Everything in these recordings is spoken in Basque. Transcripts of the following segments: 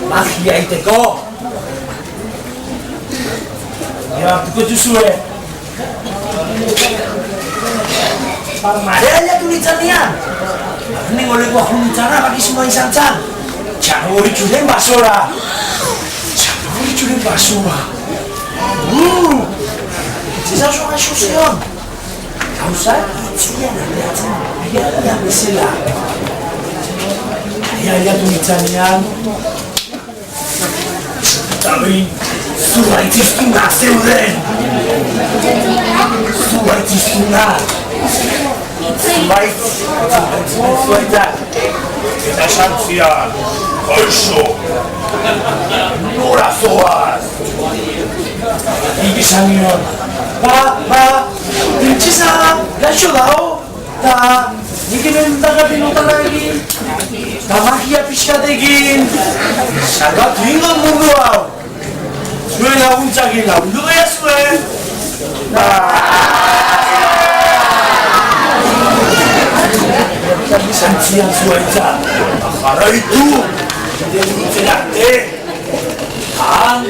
Magia egiteko. Hartuko duzue. Marea jatu nintzanean. Nengo lekoa jo nintzana, bakizimoa izan zan. Txano horitxuren basora. Zizan zoa gaixo zeon. Gauzak, itzilean aldeatzen. Aiatia bezala. Aiatu nintzanean. Eta behin, zua itziztuna zeuden! Zua itziztuna! Zuaita! Eta esan zian, kaixo! Nora zoaz! Nik esan nion, printzesa, gaixo dao! Eta nik hemen dagapen otara egin! Eta magia pixkat egin! Salbatu ingon mundu hau! Zuen laguntzakin lagundu behar zuen! Zantzian zuaitza! Jarraitu! Denitzen arte! Han!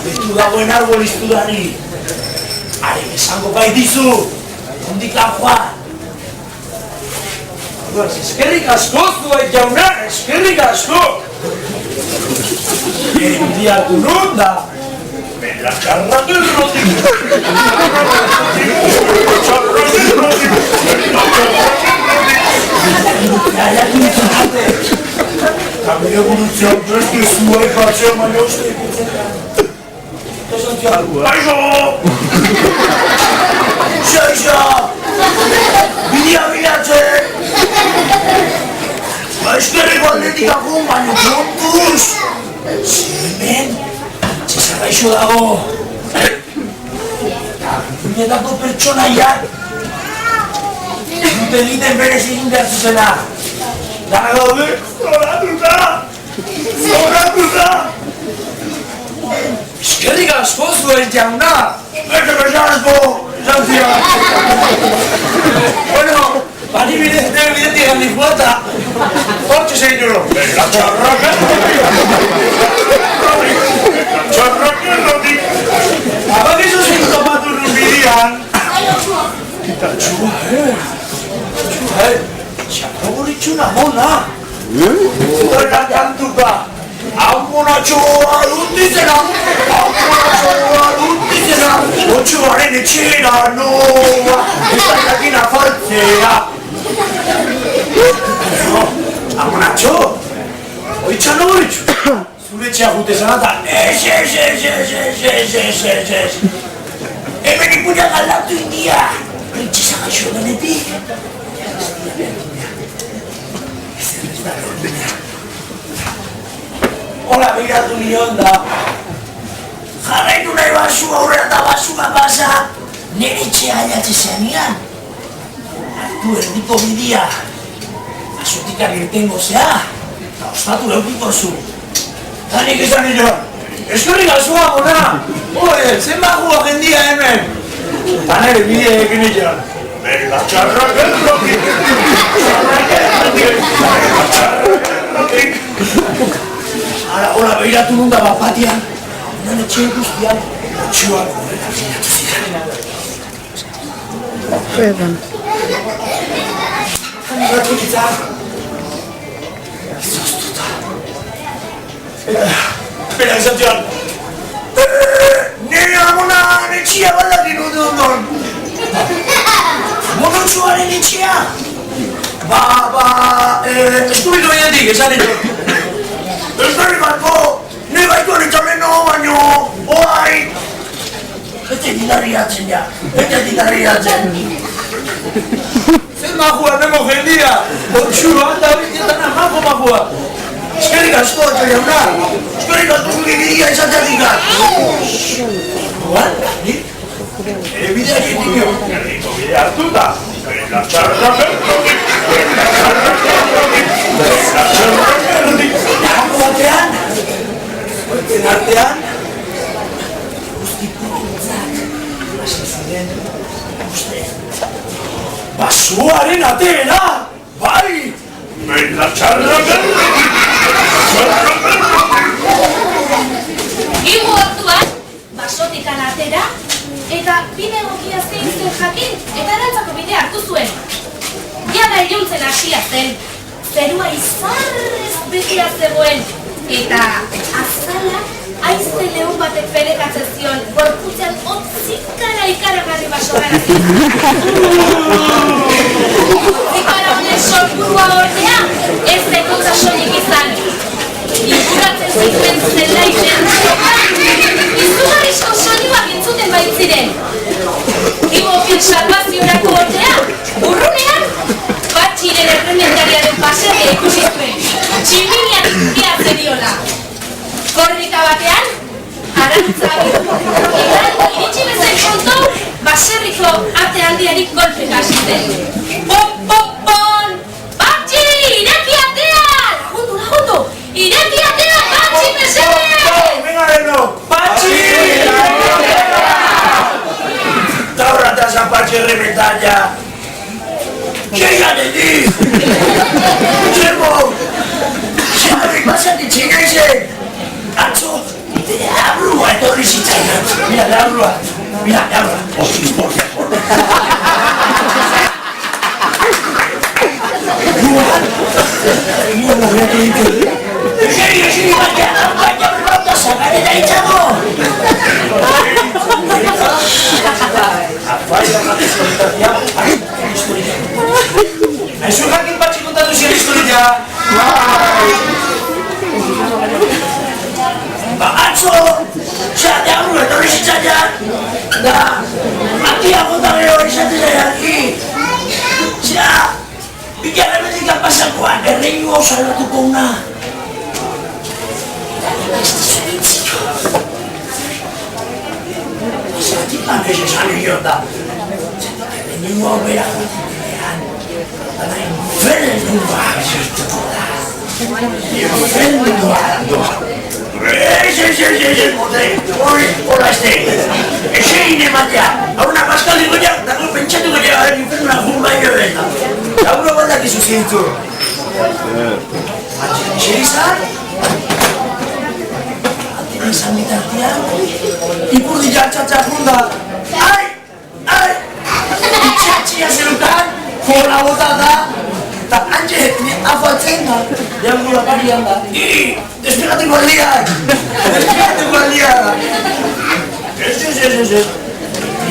Betu dagoen arboliztu dani! Haren esango baitizu! Ondikan joan! Eskerrik asko zuait jauna, eskerrik asko! Endiatu nun da! Bela txarra derrotik! Aiatu nintzen arte! Kamere egunutzean beste zuaik batzea baina uste ikutzen. Kaixo! Xaixa! Bidea bilatzen! Eskerriko aldetik akun, baina kontuz! Hemen, txesa gaixo dago! Guinetako pertsonaiak! Dute egiten berez egin behar zuzena! Dara gaude, zoratuta! Eskerrik asko zuen jauna! Beste bezarezko! Zantzia! Bueno, bari bidetik gandik guata! Hortxe zein duro! Bela txarrak errotik! Abakizu zein topatu nun bidean! Eta txua, txarra goritxuna mona! Zerra kantuka! Ampuna txoa dutizena! Otxuaren etxera noa! Eta jakina faltzea! Ampuna txo! Oitxan horitxu! Zure etxea jutezan eta ez! Hemen ikunak aldatu india! Printzesa gaixo denetik! Hola, begiratu nion da. Jarraitu nahi basu aurrera eta basua pasa, nire etxea aiatze zenean. Hartu erdiko bidea, basutik agirtengo zea, eta ostatu leukiko zu. Tanik esan nion, eskurrik azua gona! Oe, zen bagua jendia hemen! Eta nire bidea egin nion. Bela txarra gerrotik! Ara, hola, behiratu nunda bat batian, nire etxe guztian, txuan horrela zinatu ziren. Perdón. Batzuk itzak, izoztuta. Bera, izan zion, nire amona etxia baldakin dut ondon. Monotxuaren etxea? Eskubitu bidetik, esan ditu. Ez berri batko, nire baitu anitzaleno baino, oai! Bete didarriatzen ja, bete didarriatzen. Zer majua, nemo jendia! Otxua, eta horietan amako majua! Eskerrik asko, eta jauna! Eskerrik asko zukidia izateatik bat! Oan, nik? Bidea egin nio! Erriko bidea hartuta! Bela txarra berrotik! Bela txarra berrotik! Bela txarra berrotik! Nagako batean! Horten artean! Guztiko gintzak! Basi ziren! Uste! Basuaren ateena! Bai! Bela txarra berrotik! Txarra berrotik! Igu orduan, basotikan atera, eta bide egokia zein zen jakin, eta erantzako bidea hartu zuen. Jada iluntzen hasia zen, zerua izarrez begia zegoen, eta azala aizte lehun batek perekatzen zion, gorputzean otzikara ikaragarri basogara Zikara honen sorburua ordea, ez dekotza soilik izan. Inguratzen zituen zelaiten izugarrizko soinuak entzuten baitziren. Imokien salvaziorako ordea, urrunean, batxiren errementariaren paserria ikusi zuen, tximiniak izkiatzen diola. Korrika batean, arantza eta iritsi bezain kontou, baserriko ate handiarik golpeka hasi zen. Pon! Batxi! Ireki atea! Lagundu! Ireki atea! Batxi mesedez! Venga, Leno! Batxi! Taurra eta zapatxe errementaria! Txegan edi! Txerbo! Xabrik basati txinaizen! Atzo, deabrua etorri zitzaidan. Mira, deabrua. Eseri, baina berrauta zagarera itxago. Aizu jakin batxi kontatu ziren historia. Atzo, deabrua etorri zitzaidan. Da, akia gota gero izate zaidan. Bikarremetik pasakoan, erreinu hau salatuko una. Eta ez dizuditziko. Zatik banez esan egion da. Erreinu hau bera jotean. Eta infernua zertuko da. Infernua doa. Ez, hola este. Egin ematea. Hauna paskaliko ja, dago pentsatuko ja, infernua jurba egin. Lauro baldak izu zintu. Xerizan? Aten izan bitartean, ipurdi jartxatzak funda. Ai! Itxatxia zerukan, fola botata, eta hantxe, afaltzen da, deangula parian da. Despegateko aldiak! Despegateko aldiak! Ez.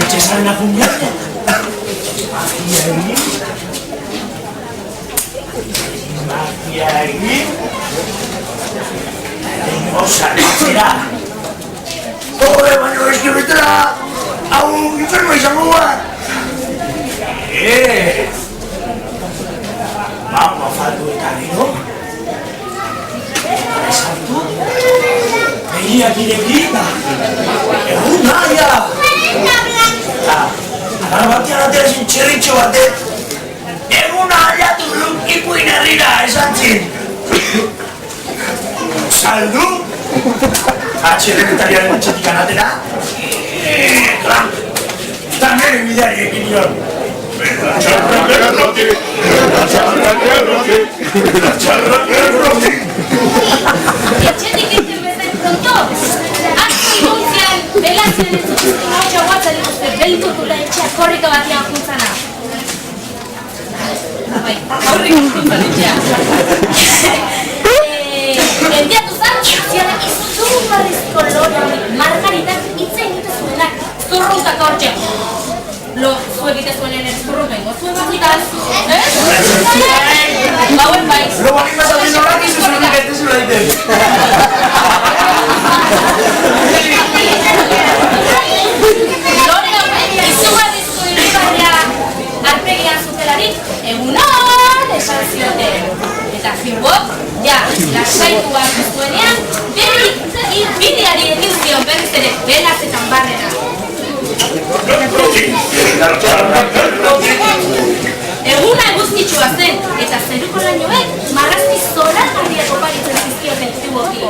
Itxezaren akundiak. Magia egin. Magia egin. Tengo salvatzera. Baina eskibetera. Hau inferno izango bat. Vamos a faltu eta gero. Esartu. begiak irekita. Egun naia. Agar batean aterazen txerritxo batek. Egun aliatu ipuin herrira esan zin. Saldu? Atxerretariaren atxetik anatera. Eta nire bidari ekin nion. Txarrakerroti. Etxetik egiten bezain pronto. Azki guntzian, belazien ez dut hau guatzen dituzte, beltutula etxea korrika batian juntzana. Bai, korrika juntzan etxea. Endiatu zan, ziara izugarrizko lora margaritak itzen egite zuenak, zurruntak hortxe. Lo, zu egite zuenen ez zurrunengo, zuen bakitan, gauen bai. Lo bali mazatzen horak izu zuen egite zuen egiten. Lore hauek, izugarrizko irugarria arpegian zutelarik, egunon esan zioten. Eta Filbok, ja, lasaitu hartu zuenean, bideari egin zion berriz ere, belazetan barrera. Eguna eguzkitsua zen, eta zeruko lainoek marrazki zoragarriak oparitzen zizkioten Filboki.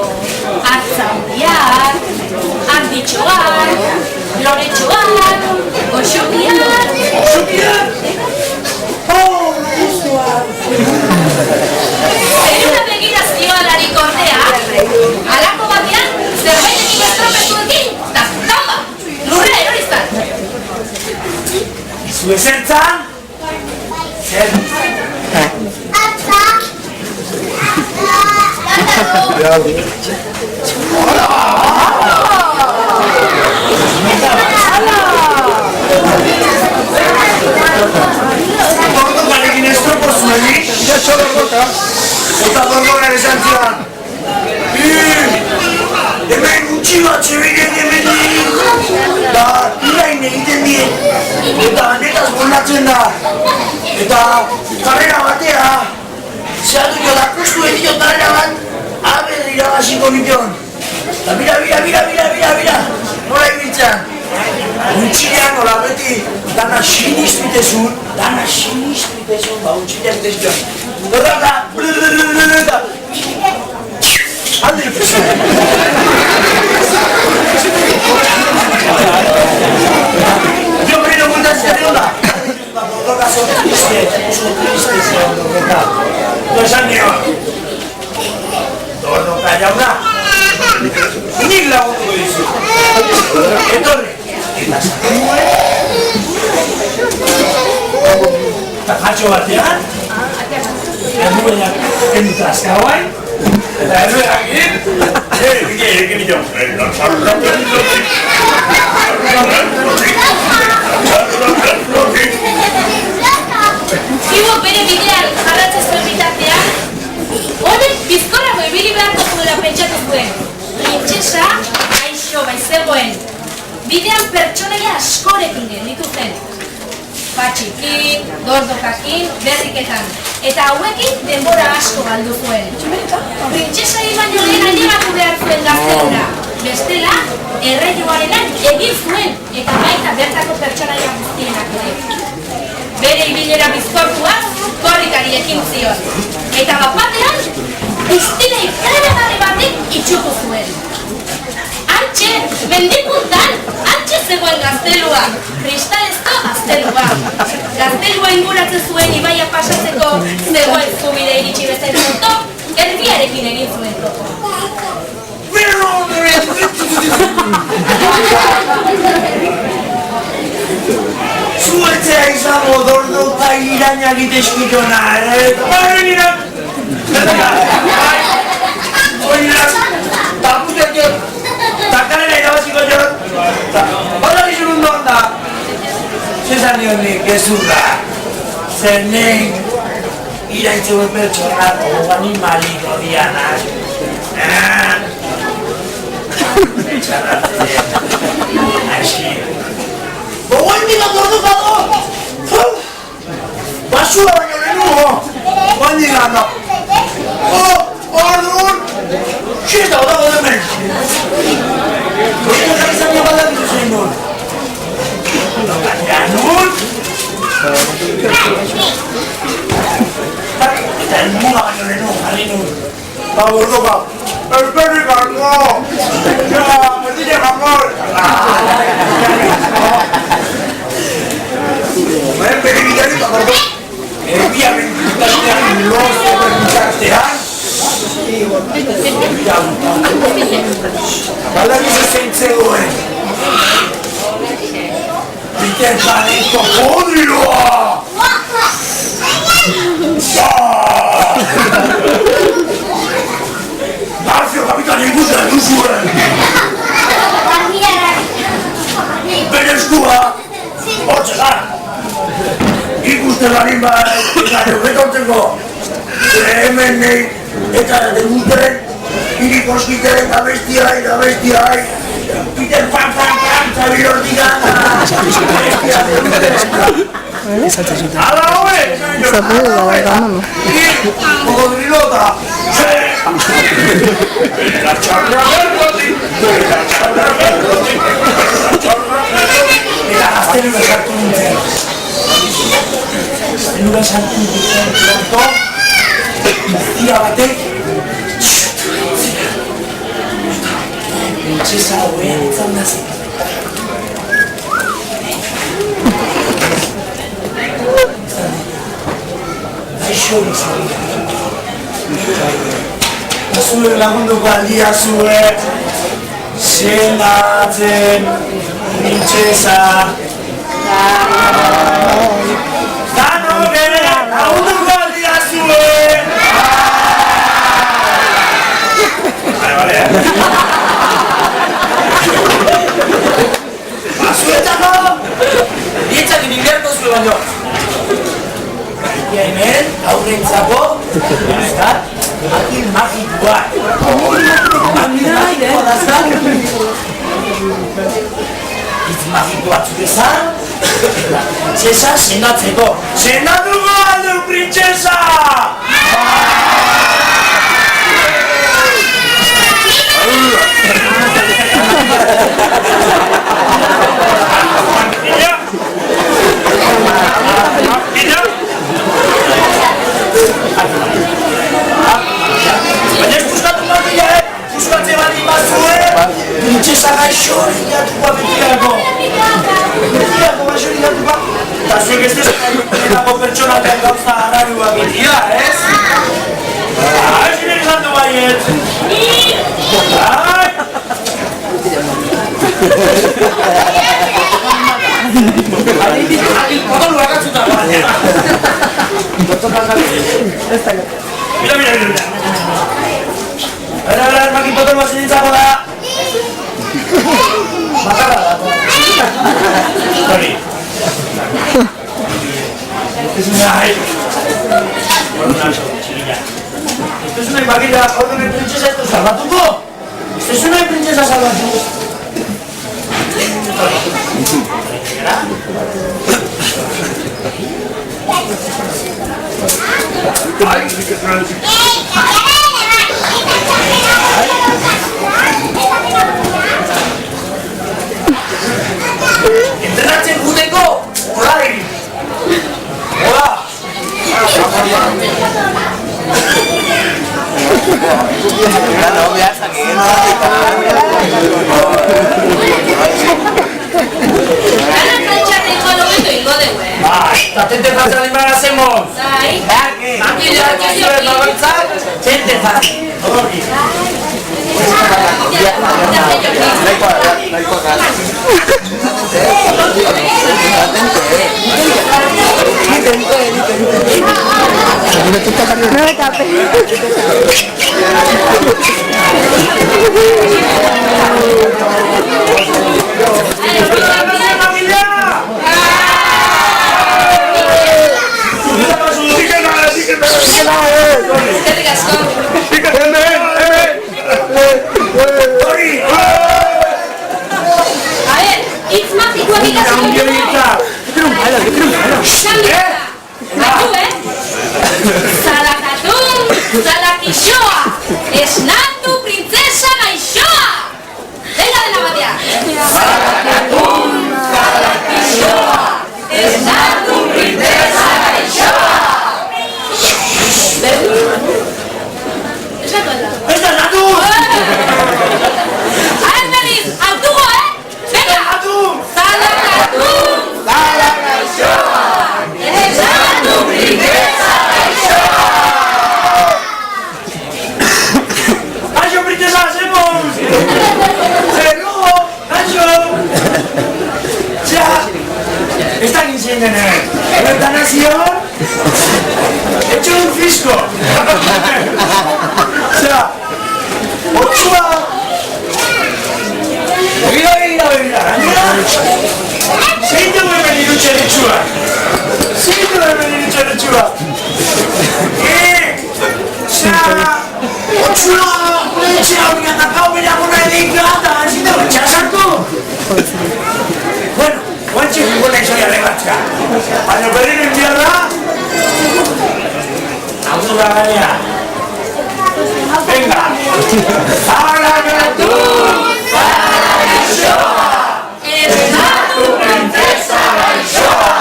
Artza hundiak, handitxoak, loretxoak, goxokiak. Goxokiak? Oh, guztuak! Zeruna begirazioalarik ordea, alako batean, zerbaitekin estropetuekin, eta tamba, lurra erorizan. Izu ezertzan? Zer? Atza! Bordokarekin estropo zuenik? Iratxo bordoka. Eta bordokan esan zian. Hemen gutxi bat zebiren hemenik. Da, irain egiten die. Eta netaz bolatzen da. Eta karrera batea. Zehatu jo da, kustu edio karrera bat. Aber irabaziko bideon. Eta mira. Nola ibiltzen. Untxilean nola beti dana sinizpitezun, ba untxilean bitezun. Eta alde ikusen. Jo berriro muntatzea dira. Bordoka zo triste zegoen dorreta. Esan nio. Bordoka jauna. Nik lagunduko dizu. Etorri. Eta jatxo batean, erruenak entraska guain, eta erruenak egin, egin ito. Filbok bere bidean jarratzen zuen bitartean, honek bizkorrago ibili beharko zuela pentsatu zuen. Printzesa, gaixo baizegoen. Bidean pertsonaia askorekin genditu zen. Patxikin, dordokakin, berriketan. Eta hauekin denbora asko galdu zuen. Printzesari baino lehen ailegatu behar zuen gaztelura. Bestela, erreioarenak egin zuen eta baita bertako pertsonaia guztienak ere. Bere ibilera bizkortuak korrikari ekin zion. Eta bapatean, piztinei trebegarri batek itxuko zuen. Antxe, mendipuntan, antxe zegoen gaztelua, kristalezko gaztelua. Gaztelua inguratzen zuen ibaia pasatzeko zegoen zubide iritsi bezain zonto, erbiarekin egin zuen topo. Zuetzea izango dordo eta irainak iteskitona, Barren irak! Oinak, taputek jot, takarela irabaziko jot, bada gizun undoan da. Zezan nionik, gezurra, zer nek iraitzeuen pertsonako animaliko dianak. Etxarratzen, aixi. Gogoen digat ordukado! Basura baino lehenugo! Gogoen digat da! Orduan! Xieta, odago demen! gordoka. Eskerrik asko. Ja, berdine jamor. Bere bidari, gordo. Erbia bentikatean, lozo bentikatean. Balagizu zeintzegoen. Peter Panen kokodriloa! Garfio kapitanen ikusten duzuen! Bere eskua! Hortze gara! Ikusten barin bai, eta neuretontzeko! Hemen nahi, eta deguten, irikoskiteren gabestiai! Peter Pan, Xabi Hortigan! Ala hoe! Kokodrilota! Eta txarra berdotik! Eta gaztelura sartu nintzen. Gaztelura sartu nintzen, iztia batek, Princesa hobean itzan da zen. Gaixo izan da. Zuen lagunduko aldia zuen, sendatzen, Princesa. Danok ere lagunduko aldia zuen. Vale. Zuetako! Nietzak inibiarko zuen baino. Ia hemen, aurrentzako, akil magikoa. Akil magikoa dazak. Itz magikoa zurezan, eta princesa sendatzeko. Sendatuko aldu, princesa! Baina ez puzkatu martia, puzkatze baldin bazue, princesa gaixo egatuko betirako. Betirako gaixo egatuko. Eta zuek ez dezako pertsonatean gauza hararua betia, ez? Ez nire izan du baiet. Akil potolu agatzuta baina. Mira. Bera, makil potolu bazen nintzako da. Bakarra da. Hori. Ez nahi. Ez nahi bakila, ordenen princesa ez du salbatuko. Ez nahi princesa salbatuko. Entrenatzen guteko, hola egin. Hola. No, behar zakien. Gana plantxaten joan hobeto ingo dugu, Eta tente fatzan dimara zemon. Zai. Makila zuen bagoitzak, tente fatzan. Hori. No me tape. Eskerrik asko. A ver, hitz magikoak ikasiko dugu. Zalakatun, zalakixoa, esnatu princesa gaixoa. Dena batea. Zalakatun, zalakixoa, esnatu princesa gaixoa. Esnatu alda. nene. Eutanazioan, etxo un fisko. Osea, otxua, begira, gainera, zein dugu hemen irutxen etxua. Zein dugu hemen irutxen etxua. Osea, otxua, gure etxea hori gantakau bera gona edika, eta ezin dugu etxea sartu. Bueno, guantxe gona izoia legatzka. Baina berriro enbiarra, hau da gaia. Venga! Para tu! Para gaixoa! Esnatu princesa gaixoa!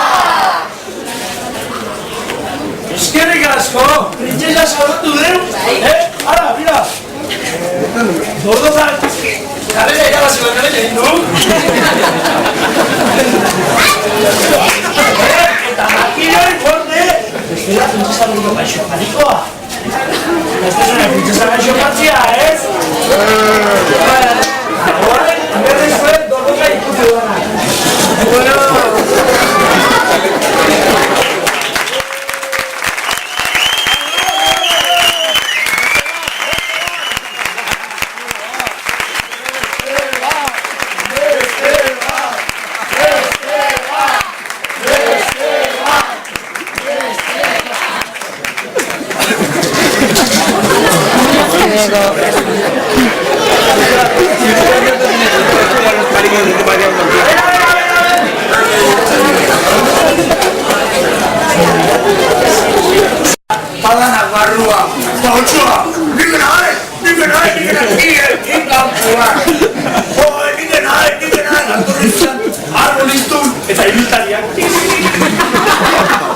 Eskerrik asko! Princesa salatu deu? Ara, mira! Dordozak! Karela irabazi bat karela egin du? Eta makiloi forne! Bestela princesa burro gaixoa panikoa! Esta es una princesa gaixopatzia, ez? Horren, berriz fue, dordoka ikutu dana. Bueno... Padanak barrua, bautxua, nik nahi, arboliztun, eta ibiltariak.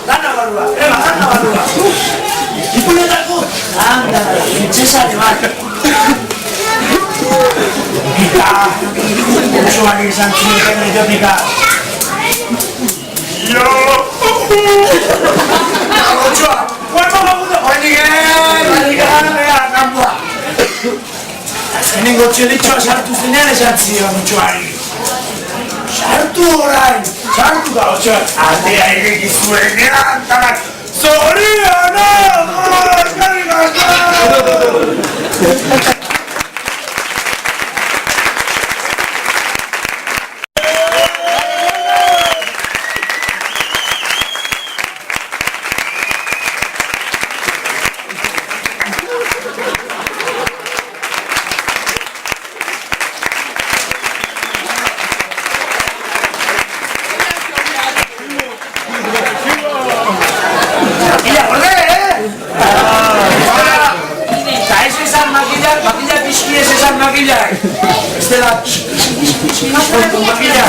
Dana barrua, dana barrua. Ipuletako, anda, princesare bat. Eta, bautxuak izan zineten idiotika. Jo! Bautxua! Cuerpo baguda! Oinigen, kanpoa! Zenengo txelitxoa sartu zenean esan zion mutxuari. Sartu orain! Sartu da, otxoa! Atea irekizuenean, tanak! Zorionak! Eskarrik asko! Estela, makila.